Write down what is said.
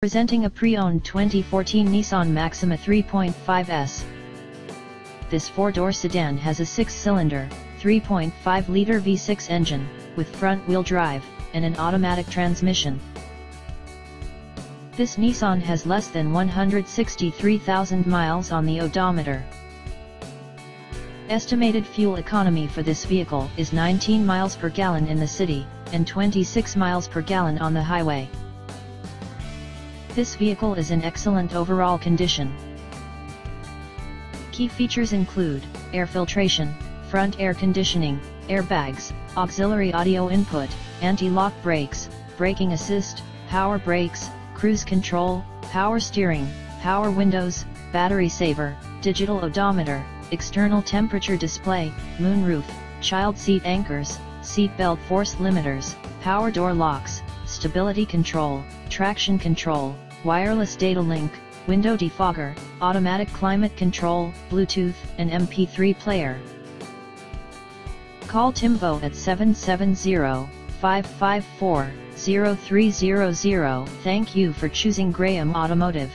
Presenting a pre-owned 2014 Nissan Maxima 3.5S. This four-door sedan has a six-cylinder, 3.5-liter V6 engine, with front-wheel drive, and an automatic transmission. This Nissan has less than 163,000 miles on the odometer. Estimated fuel economy for this vehicle is 19 miles per gallon in the city, and 26 miles per gallon on the highway. This vehicle is in excellent overall condition. Key features include air filtration, front air conditioning, airbags, auxiliary audio input, anti-lock brakes, braking assist, power brakes, cruise control, power steering, power windows, battery saver, digital odometer, external temperature display, moonroof, child seat anchors, seat belt force limiters, power door locks, stability control, traction control, wireless data link, window defogger, automatic climate control, Bluetooth, and MP3 player. Call Timbo at 770-554-0300. Thank you for choosing Graham Automotive.